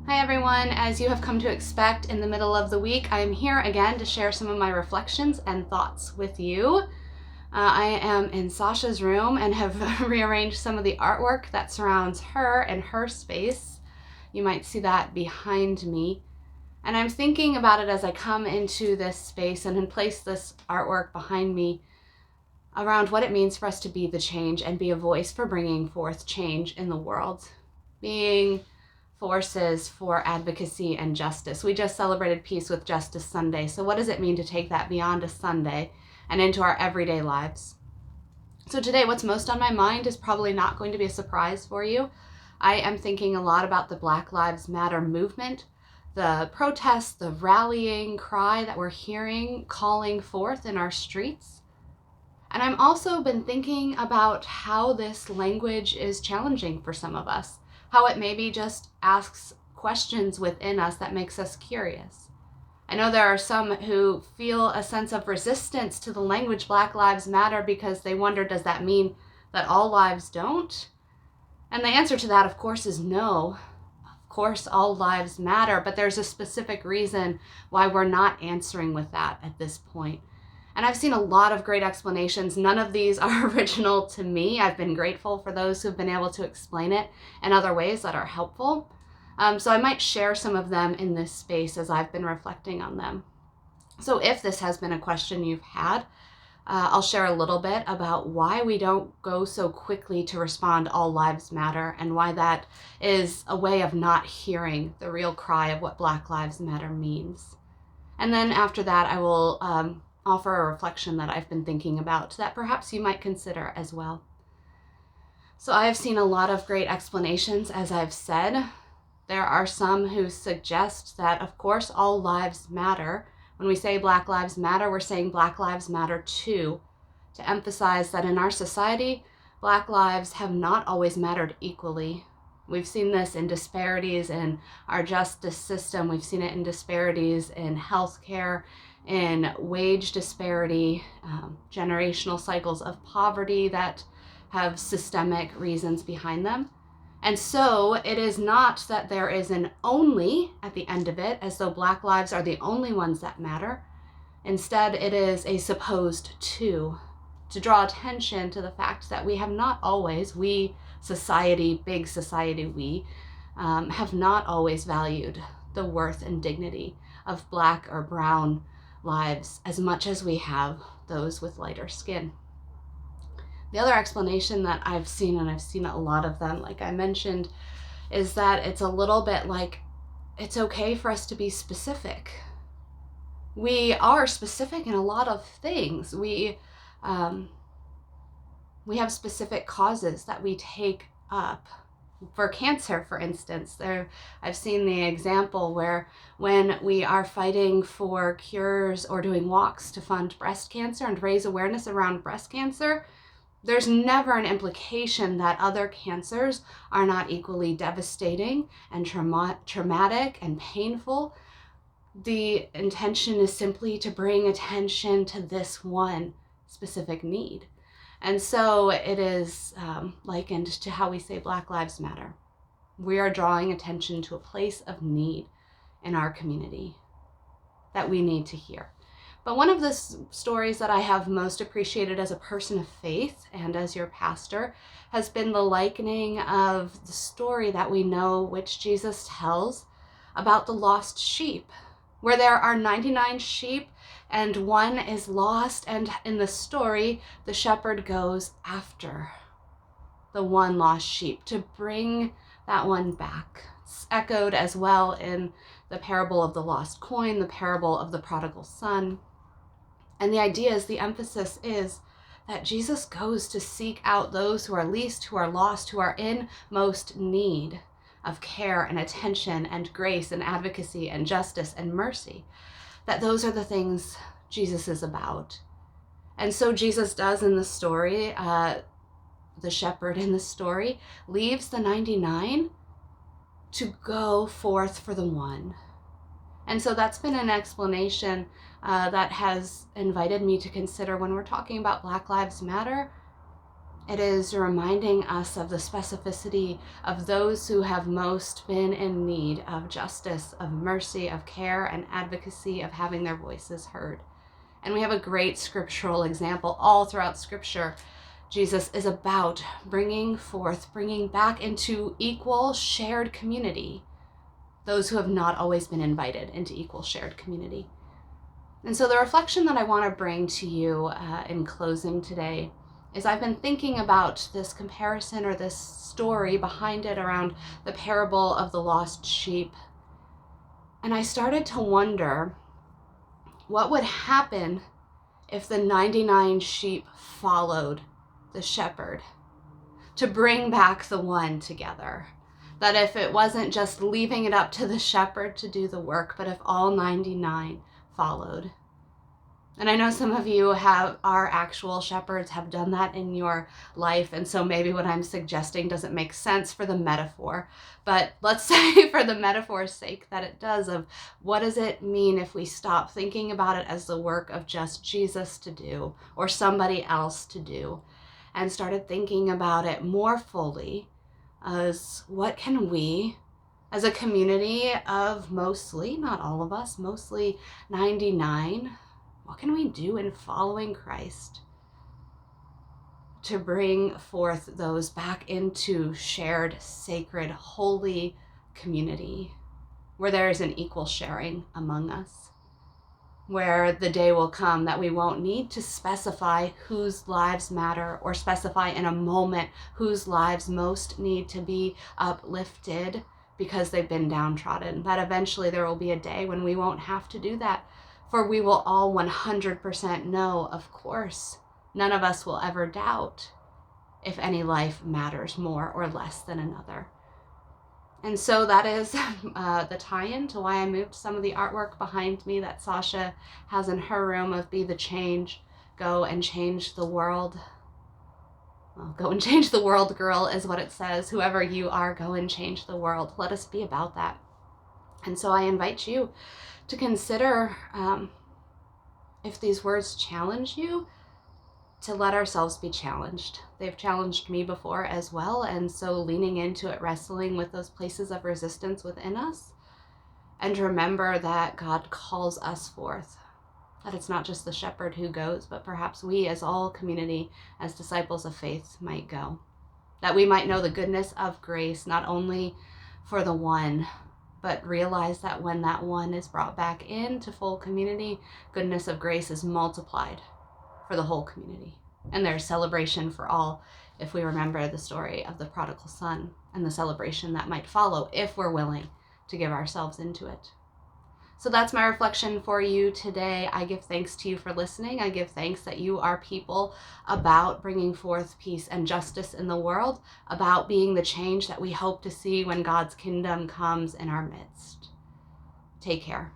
Hi everyone, as you have come to expect in the middle of the week, I am here again to share some of my reflections and thoughts with you. I am in Sasha's room and have rearranged some of the artwork that surrounds her and her space. You might see that behind me. And I'm thinking about it as I come into this space and place this artwork behind me around what it means for us to be the change and be a voice for bringing forth change in the world. Being forces for advocacy and justice. We just celebrated Peace with Justice Sunday. So what does it mean to take that beyond a Sunday and into our everyday lives? So today, what's most on my mind is probably not going to be a surprise for you. I am thinking a lot about the Black Lives Matter movement, the protests, the rallying cry that we're hearing calling forth in our streets. And I've also been thinking about how this language is challenging for some of us, how it maybe just asks questions within us that makes us curious. I know there are some who feel a sense of resistance to the language Black Lives Matter because they wonder, does that mean that all lives don't? And the answer to that, of course, is no. Of course, all lives matter, but there's a specific reason why we're not answering with that at this point. And I've seen a lot of great explanations. None of these are original to me. I've been grateful for those who've been able to explain it in other ways that are helpful. So I might share some of them in this space as I've been reflecting on them. So if this has been a question you've had, I'll share a little bit about why we don't go so quickly to respond all lives matter and why that is a way of not hearing the real cry of what Black Lives Matter means. And then after that, I will offer a reflection that I've been thinking about that perhaps you might consider as well. So I have seen a lot of great explanations, as I've said. There are some who suggest that, of course, all lives matter. When we say Black Lives Matter, we're saying Black Lives Matter too, to emphasize that in our society, Black lives have not always mattered equally. We've seen this in disparities in our justice system. We've seen it in disparities in healthcare, in wage disparity, generational cycles of poverty that have systemic reasons behind them. And so it is not that there is an only at the end of it, as though Black lives are the only ones that matter. Instead, it is a supposed to draw attention to the fact that we have not always, we society, big society, we have not always valued the worth and dignity of Black or brown lives as much as we have those with lighter skin. The other explanation that I've seen, and I've seen a lot of them, like I mentioned, is that it's a little bit like it's okay for us to be specific. We are specific in a lot of things. We have specific causes that we take up. For cancer, for instance, I've seen the example where when we are fighting for cures or doing walks to fund breast cancer and raise awareness around breast cancer, there's never an implication that other cancers are not equally devastating and traumatic and painful. The intention is simply to bring attention to this one specific need. And so it is likened to how we say Black Lives Matter. We are drawing attention to a place of need in our community that we need to hear. But one of the stories that I have most appreciated as a person of faith and as your pastor has been the likening of the story that we know which Jesus tells about the lost sheep, where there are 99 sheep and one is lost, and in the story, the shepherd goes after the one lost sheep to bring that one back. It's echoed as well in the parable of the lost coin, the parable of the prodigal son. And the idea is, the emphasis is that Jesus goes to seek out those who are least, who are lost, who are in most need of care and attention and grace and advocacy and justice and mercy. That those are the things Jesus is about. And so Jesus does in the story, the shepherd in the story leaves the 99 to go forth for the one. And so that's been an explanation that has invited me to consider when we're talking about Black Lives Matter, It is reminding us of the specificity of those who have most been in need of justice, of mercy, of care, and advocacy, of having their voices heard. And we have a great scriptural example all throughout Scripture. Jesus is about bringing back into equal shared community those who have not always been invited into equal shared community. And so the reflection that I want to bring to you in closing today is I've been thinking about this comparison or this story behind it around the parable of the lost sheep. And I started to wonder what would happen if the 99 sheep followed the shepherd to bring back the one together. That if it wasn't just leaving it up to the shepherd to do the work, but if all 99 followed. And I know some of you are actual shepherds, have done that in your life, and so maybe what I'm suggesting doesn't make sense for the metaphor, but let's say for the metaphor's sake that it does, of what does it mean if we stop thinking about it as the work of just Jesus to do or somebody else to do, and started thinking about it more fully as what can we, as a community of mostly, not all of us, mostly 99, what can we do in following Christ to bring forth those back into shared, sacred, holy community where there is an equal sharing among us, where the day will come that we won't need to specify whose lives matter or specify in a moment whose lives most need to be uplifted because they've been downtrodden. That eventually there will be a day when we won't have to do that, for we will all 100% know, of course, none of us will ever doubt if any life matters more or less than another. And so that is the tie-in to why I moved some of the artwork behind me that Sasha has in her room of Be the Change, Go and Change the World. Well, go and change the world, girl, is what it says. Whoever you are, go and change the world. Let us be about that. And so I invite you to consider if these words challenge you, to let ourselves be challenged. They've challenged me before as well, and so leaning into it, wrestling with those places of resistance within us, and remember that God calls us forth, that it's not just the shepherd who goes, but perhaps we as all community, as disciples of faith, might go, that we might know the goodness of grace, not only for the one, but realize that when that one is brought back into full community, goodness of grace is multiplied for the whole community. And there's celebration for all if we remember the story of the prodigal son and the celebration that might follow if we're willing to give ourselves into it. So that's my reflection for you today. I give thanks to you for listening. I give thanks that you are people about bringing forth peace and justice in the world, about being the change that we hope to see when God's kingdom comes in our midst. Take care.